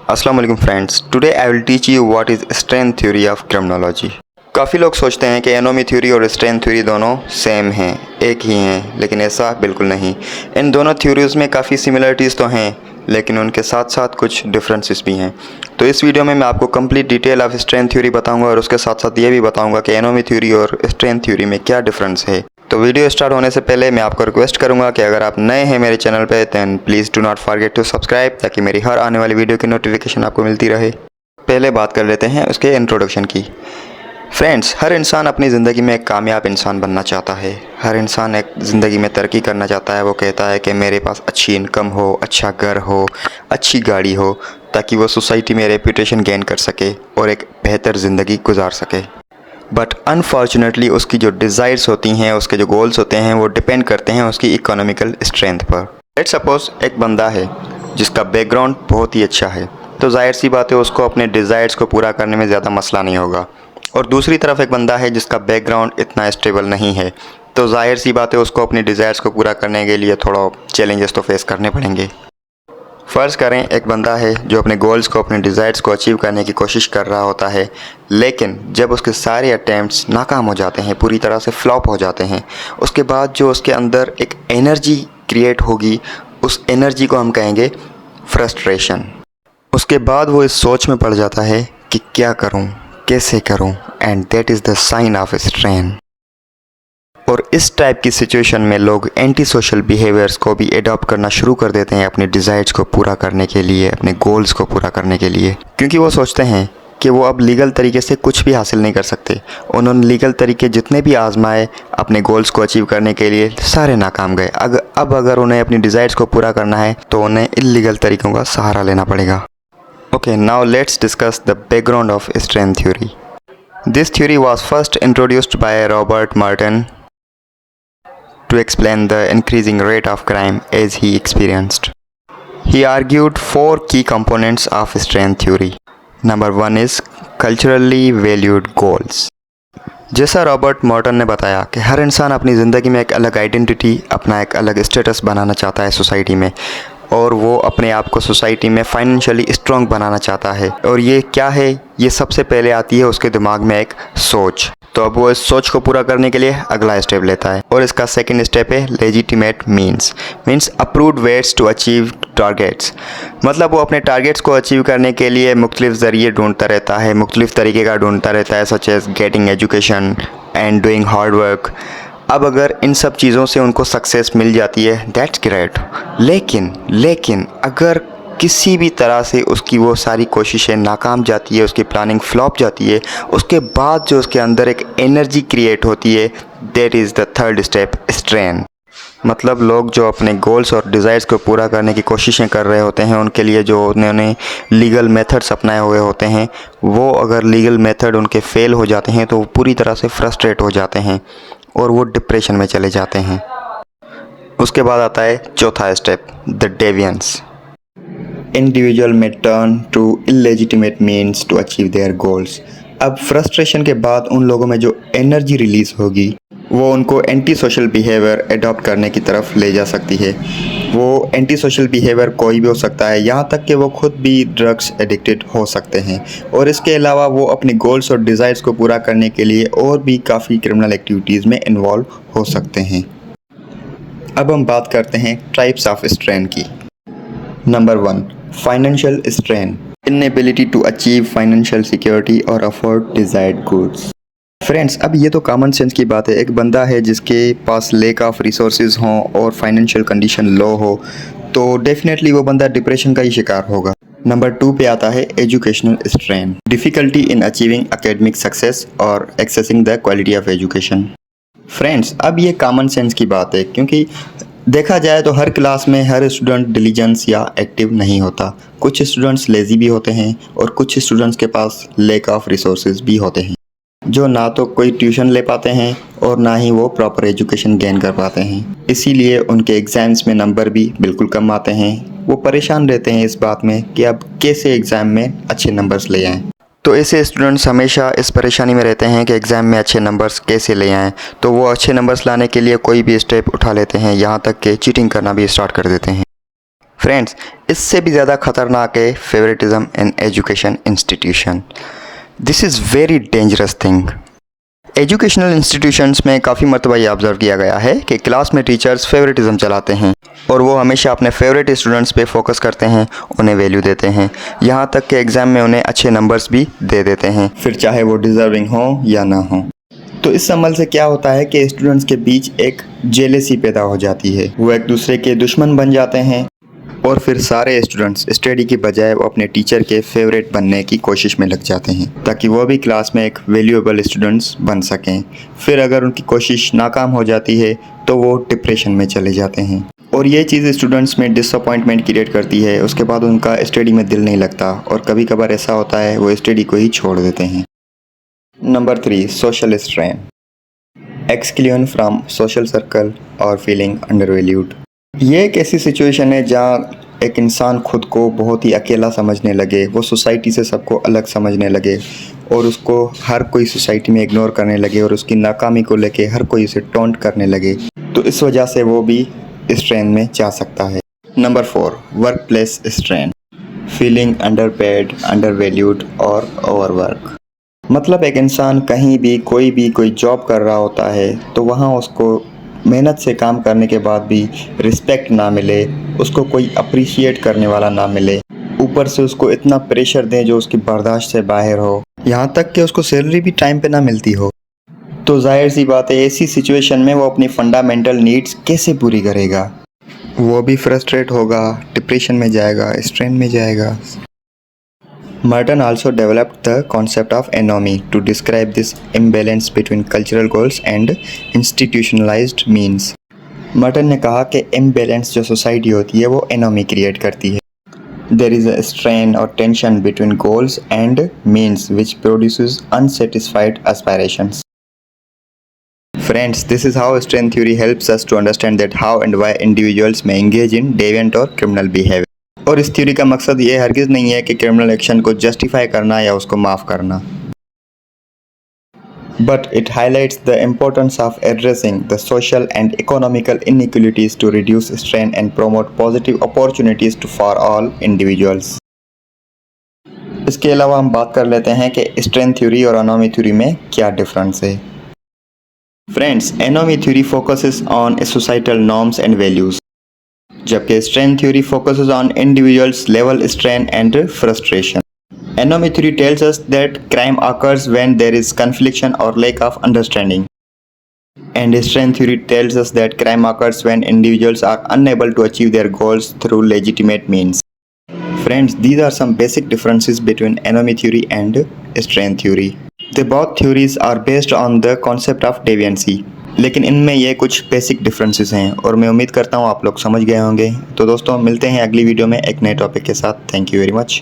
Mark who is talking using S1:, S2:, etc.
S1: अस्सलाम वालेकुम friends, today I will teach you what is strength theory of criminology. काफ़ी लोग सोचते हैं कि एनोमी थ्योरी और स्ट्रेंथ थ्योरी दोनों सेम हैं, एक ही हैं, लेकिन ऐसा बिल्कुल नहीं। इन दोनों थ्योरीज़ में काफ़ी सिमिलरिटीज़ तो हैं, लेकिन उनके साथ साथ कुछ डिफरेंसेस भी हैं। तो इस वीडियो में मैं आपको complete detail of strength theory बताऊंगा और उसके साथ साथ ये भी बताऊंगा कि एनोमी थ्योरी और स्ट्रेंथ थ्योरी में क्या डिफरेंस है। तो वीडियो स्टार्ट होने से पहले मैं आपको रिक्वेस्ट करूंगा कि अगर आप नए हैं मेरे चैनल पे then please do not forget to subscribe, ताकि मेरी हर आने वाली वीडियो की नोटिफिकेशन आपको मिलती रहे। पहले बात कर लेते हैं उसके इंट्रोडक्शन की। फ्रेंड्स, हर इंसान अपनी ज़िंदगी में एक कामयाब इंसान बनना चाहता है। हर इंसान एक ज़िंदगी में तरक्की करना चाहता है। वो कहता है कि मेरे पास अच्छी इनकम हो, अच्छा घर हो, अच्छी गाड़ी हो, ताकि वो सोसाइटी में रेपुटेशन गेन कर सके और एक बेहतर ज़िंदगी गुजार सके। बट अनफॉर्चुनेटली उसकी जो डिज़ायर्स होती हैं, उसके जो गोल्स होते हैं, वो डिपेंड करते हैं उसकी इकोनॉमिकल स्ट्रेंथ पर। लेट्स सपोज एक बंदा है जिसका बैकग्राउंड बहुत ही अच्छा है, तो जाहिर सी बात है उसको अपने डिज़ायर्स को पूरा करने में ज़्यादा मसला नहीं होगा। और दूसरी तरफ एक बंदा है जिसका बैकग्राउंड इतना स्टेबल नहीं है, तो जाहिर सी बात है उसको अपनी डिज़ायर्स को पूरा करने के लिए थोड़ा चैलेंजेस तो फेस करने पड़ेंगे। फ़र्ज़ करें एक बंदा है जो अपने गोल्स को, अपने डिज़ायर्स को अचीव करने की कोशिश कर रहा होता है, लेकिन जब उसके सारे अटैम्प्ट्स नाकाम हो जाते हैं, पूरी तरह से फ्लॉप हो जाते हैं, उसके बाद जो उसके अंदर एक एनर्जी क्रिएट होगी, उस एनर्जी को हम कहेंगे फ्रस्ट्रेशन। उसके बाद वो इस सोच में पड़ जाता है कि क्या करूं, कैसे करूं, and that is the sign of strain. और इस टाइप की सिचुएशन में लोग एंटी सोशल बिहेवियर्स को भी अडॉप्ट करना शुरू कर देते हैं अपने डिज़ायर्स को पूरा करने के लिए, अपने गोल्स को पूरा करने के लिए, क्योंकि वो सोचते हैं कि वो अब लीगल तरीके से कुछ भी हासिल नहीं कर सकते। उन्होंने लीगल तरीके जितने भी आजमाए अपने गोल्स को अचीव करने के लिए, सारे नाकाम गए। अब अगर उन्हें अपनी डिज़ायर्स को पूरा करना है तो उन्हें इल्लीगल तरीक़ों का सहारा लेना पड़ेगा। Okay, now let's discuss the background of strength theory. This theory was first introduced by Robert Merton to explain the increasing rate of crime as he experienced. He argued four key components of strength theory. Number one is culturally valued goals. जैसा Robert Morton ने बताया कि हर इंसान अपनी ज़िंदगी में एक अलग आइडेंटिटी, अपना एक अलग स्टेटस बनाना चाहता है सोसाइटी में, और वो अपने आप को सोसाइटी में फाइनेंशियली स्ट्रॉन्ग बनाना चाहता है। और ये क्या है? ये सबसे पहले आती है उसके दिमाग में एक सोच। तो अब वो इस सोच को पूरा करने के लिए अगला स्टेप लेता है, और इसका सेकंड स्टेप है legitimate means approved ways to achieve targets. मतलब वो अपने टारगेट्स को अचीव करने के लिए मुख्तलिफ ज़रिए ढूंढता रहता है, मुख्तलिफ तरीके का ढूंढता रहता है, such as getting education and doing hard work. अब अगर इन सब चीज़ों से उनको सक्सेस मिल जाती है, दैट्स ग्रेट। लेकिन अगर किसी भी तरह से उसकी वो सारी कोशिशें नाकाम जाती है, उसकी प्लानिंग फ्लॉप जाती है, उसके बाद जो उसके अंदर एक एनर्जी क्रिएट होती है, that is the third step, strain. मतलब लोग जो अपने गोल्स और डिज़ायर्स को पूरा करने की कोशिशें कर रहे होते हैं, उनके लिए जो उन्होंने लीगल मेथड्स अपनाए हुए होते हैं, वो अगर लीगल मेथड उनके फेल हो जाते हैं तो वो पूरी तरह से फ्रस्ट्रेट हो जाते हैं और वो डिप्रेशन में चले जाते हैं। उसके बाद आता है चौथा स्टेप, द डेविएंस। इंडिविजुअल में turn to illegitimate means to achieve their goals. अब फ्रस्ट्रेशन के बाद उन लोगों में जो एनर्जी रिलीज़ होगी, वो उनको एंटी सोशल बिहेवियर अडॉप्ट करने की तरफ ले जा सकती है। वो एंटी सोशल बिहेवियर कोई भी हो सकता है, यहाँ तक कि वो खुद भी ड्रग्स एडिक्टेड हो सकते हैं। और इसके अलावा वो अपने गोल्स और डिज़ायर्स को पूरा करने के लिए और भी काफ़ी क्रिमिनल एक्टिविटीज़ में इन्वॉल्व हो सकते हैं। अब हम बात करते हैं टाइप्स ऑफ स्ट्रेन की। Number 1, financial strain, inability to achieve financial security और अफोर्ड डिजायर्ड गुड्स। फ्रेंड्स, अब ये तो कॉमन सेंस की बात है। एक बंदा है जिसके पास लेक ऑफ रिसोर्सेज हों और फाइनेंशियल कंडीशन लो हो, तो डेफिनेटली वो बंदा डिप्रेशन का ही शिकार होगा। नंबर 2 पे आता है educational strain, difficulty in achieving academic success और accessing the quality of education. Friends, अब ये कॉमन सेंस की बात है, क्योंकि देखा जाए तो हर क्लास में हर स्टूडेंट डिलीजेंस या एक्टिव नहीं होता। कुछ स्टूडेंट्स लेज़ी भी होते हैं और कुछ स्टूडेंट्स के पास लेक ऑफ रिसोर्सेज भी होते हैं, जो ना तो कोई ट्यूशन ले पाते हैं और ना ही वो प्रॉपर एजुकेशन गेन कर पाते हैं। इसीलिए उनके एग्ज़ाम्स में नंबर भी बिल्कुल कम आते हैं। वो परेशान रहते हैं इस बात में कि अब कैसे एग्ज़ाम में अच्छे नंबर्स ले आएँ। तो ऐसे स्टूडेंट्स हमेशा इस परेशानी में रहते हैं कि एग्ज़ाम में अच्छे नंबर्स कैसे ले आएँ। तो वो अच्छे नंबर्स लाने के लिए कोई भी स्टेप उठा लेते हैं, यहाँ तक कि चीटिंग करना भी स्टार्ट कर देते हैं। फ्रेंड्स, इससे भी ज़्यादा खतरनाक है favouritism in education institution. This is very dangerous thing. Educational institutions में काफ़ी मरतबा ये ऑब्ज़र्व किया गया है कि क्लास में टीचर्स फेवरेटिज्म चलाते हैं और वो हमेशा अपने फेवरेट स्टूडेंट्स पे फोकस करते हैं, उन्हें वैल्यू देते हैं, यहाँ तक कि एग्ज़ाम में उन्हें अच्छे नंबर्स भी दे देते हैं, फिर चाहे वो डिज़र्विंग हो या ना हो। तो इस अमल से क्या होता है कि स्टूडेंट्स के बीच एक जेलेसी पैदा हो जाती है, वो एक दूसरे के दुश्मन बन जाते हैं और फिर सारे स्टूडेंट्स स्टडी की बजाय वो अपने टीचर के फेवरेट बनने की कोशिश में लग जाते हैं ताकि वो भी क्लास में एक वैल्यूएबल स्टूडेंट्स बन सकें। फिर अगर उनकी कोशिश नाकाम हो जाती है तो वो डिप्रेशन में चले जाते हैं और ये चीज़ स्टूडेंट्स में डिसअपॉइंटमेंट क्रिएट करती है। उसके बाद उनका स्टडी में दिल नहीं लगता और कभी कभार ऐसा होता है वो स्टडी को ही छोड़ देते हैं। Number 3, social strain, exclusion from social circle और फीलिंग अंडरवैल्यूड। ये एक ऐसी सिचुएशन है जहाँ एक इंसान खुद को बहुत ही अकेला समझने लगे, वो सोसाइटी से सबको अलग समझने लगे और उसको हर कोई सोसाइटी में इग्नोर करने लगे और उसकी नाकामी को लेके हर कोई उसे टॉन्ट करने लगे। तो इस वजह से वो भी स्ट्रेन में जा सकता है। Number 4, work place strain, feeling underpaid, undervalued और ओवरवर्क। मतलब एक इंसान कहीं भी कोई जॉब कर रहा होता है तो वहाँ उसको मेहनत से काम करने के बाद भी रिस्पेक्ट ना मिले, उसको कोई अप्रिशिएट करने वाला ना मिले, ऊपर से उसको इतना प्रेशर दें जो उसकी बर्दाश्त से बाहर हो, यहाँ तक कि उसको सैलरी भी टाइम पे ना मिलती हो, तो जाहिर सी बात है ऐसी सिचुएशन में वो अपनी फंडामेंटल नीड्स कैसे पूरी करेगा। वो भी फ्रस्ट्रेट होगा, डिप्रेशन में जाएगा, स्ट्रेन में जाएगा। Merton also developed the concept of anomie to describe this imbalance between cultural goals and institutionalized means. Merton ने कहा कि imbalance जो सोसाइटी होती है वो एनोमी क्रिएट करती है। There is a strain or tension between goals and means which produces unsatisfied aspirations. Friends, this is how strain theory helps us to understand that how and why individuals may engage in deviant or criminal behavior. और इस theory का मकसद ये हरगिज़ नहीं है कि criminal action को जस्टिफाई करना या उसको माफ़ करना, but it highlights the importance of addressing the social and economical inequalities to reduce strain and promote positive opportunities to for all individuals. इसके अलावा हम बात कर लेते हैं कि स्ट्रेन थ्योरी और एनोमी थ्योरी में क्या डिफरेंस है। Friends, anomie theory focuses on societal norms and values, जबकि strain theory focuses on individuals level strain and frustration. Anomie theory tells us that crime occurs when there is confliction or lack of understanding, and strength theory tells us that crime occurs when individuals are unable to achieve their goals through legitimate means. Friends, these are some basic differences between anomie theory and strain theory. They both theories are based on the concept of deviancy. लेकिन इनमें ये कुछ basic differences हैं और मैं उम्मीद करता हूँ आप लोग समझ गए होंगे। तो दोस्तों, मिलते हैं अगली वीडियो में एक नए टॉपिक के साथ। Thank you very much.